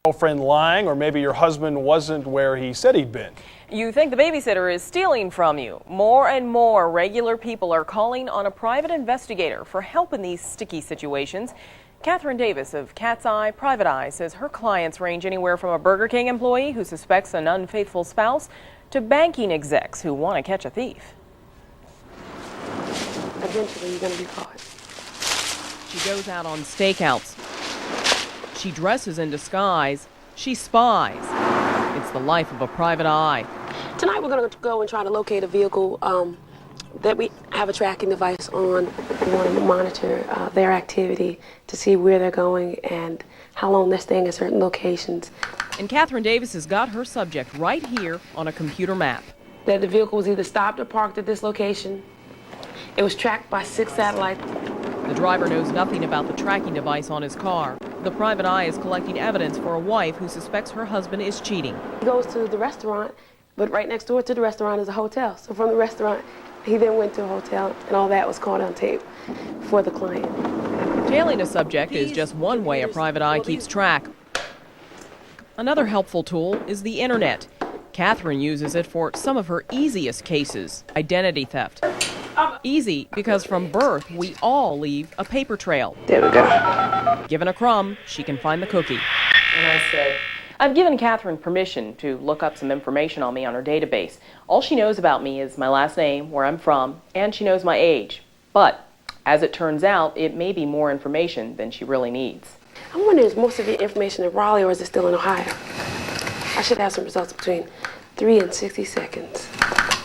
Girlfriend lying, or maybe your husband wasn't where he said he'd been. You think the babysitter is stealing from you. More and more regular people are calling on a private investigator for help in these sticky situations. Catherine Davis of Cat's Eye Private Eye says her clients range anywhere from a Burger King employee who suspects an unfaithful spouse to banking execs who want to catch a thief. Eventually, you're going to be caught. She goes out on stakeouts. She dresses in disguise. She spies. It's the life of a private eye. Tonight, we're going to go and try to locate a vehicle that we have a tracking device on. We want to monitor their activity to see where they're going and how long they're staying at certain locations. And Catherine Davis has got her subject right here on a computer map. That the vehicle was either stopped or parked at this location. It was tracked by 6 satellites. The driver knows nothing about the tracking device on his car. The private eye is collecting evidence for a wife who suspects her husband is cheating. He goes to the restaurant, but right next door to the restaurant is a hotel. So from the restaurant, he then went to a hotel, and all that was caught on tape for the client. Tailing a subject is just one way a private eye keeps track. Another helpful tool is the internet. Catherine uses it for some of her easiest cases, identity theft. Easy because from birth, we all leave a paper trail. There we go. Given a crumb, she can find the cookie. And I said, I've given Catherine permission to look up some information on me on her database. All she knows about me is my last name, where I'm from, and she knows my age. But as it turns out, it may be more information than she really needs. I'm wondering, is most of your information in Raleigh or is it still in Ohio? I should have some results between 3 and 60 seconds.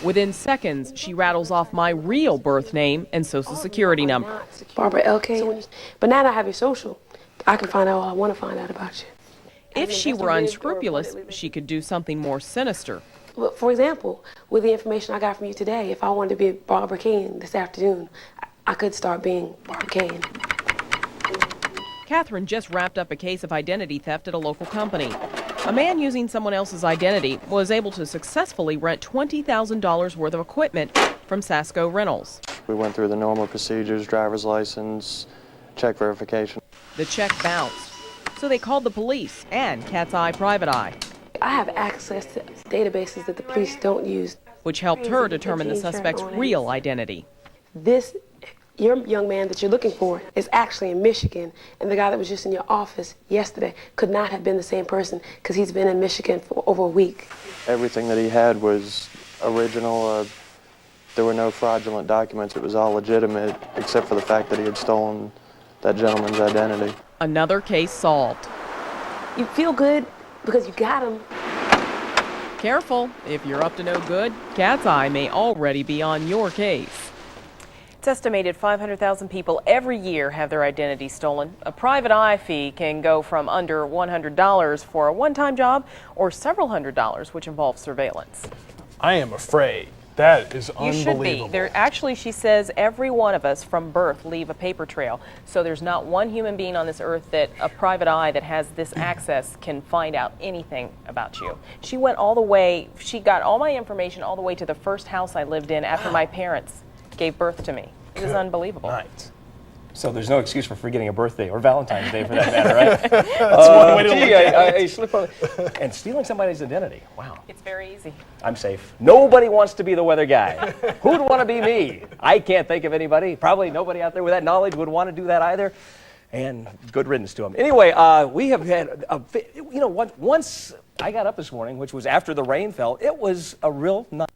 Within seconds, she rattles off my real birth name and social security number. Barbara L.K. But now that I have your social, I can find out all I want to find out about you. If she were unscrupulous, she could do something more sinister. For example, with the information I got from you today, if I wanted to be Barbara Kane this afternoon, I could start being Barbara Kane. Catherine just wrapped up a case of identity theft at a local company. A man using someone else's identity was able to successfully rent $20,000 worth of equipment from Sasco Rentals. We went through the normal procedures, driver's license, check verification. The check bounced, so they called the police and Cat's Eye Private Eye. I have access to databases that the police don't use. Which helped her determine the suspect's real identity. Your young man that you're looking for is actually in Michigan, and the guy that was just in your office yesterday could not have been the same person because he's been in Michigan for over a week. Everything that he had was original. There were no fraudulent documents. It was all legitimate, except for the fact that he had stolen that gentleman's identity. Another case solved. You feel good because you got him. Careful, if you're up to no good, Cat's Eye may already be on your case. It's estimated 500,000 people every year have their identity stolen. A private eye fee can go from under $100 for a one-time job or several $100s, which involves surveillance. I am afraid. That is You unbelievable. should be. Actually, she says every one of us from birth leave a paper trail. So there's not one human being on this earth that a private eye that has this access can find out anything about you. She went all the way, she got all my information all the way to the first house I lived in after my parents gave birth to me. It is unbelievable. Right. So there's no excuse for forgetting a birthday or Valentine's Day for that matter, right? That's one way to look at it. I slip on, and stealing somebody's identity. Wow. It's very easy. I'm safe. Nobody wants to be the weather guy. Who'd want to be me? I can't think of anybody. Probably nobody out there with that knowledge would want to do that either. And good riddance to them. Anyway, we have had, once I got up this morning, which was after the rain fell, it was a real nice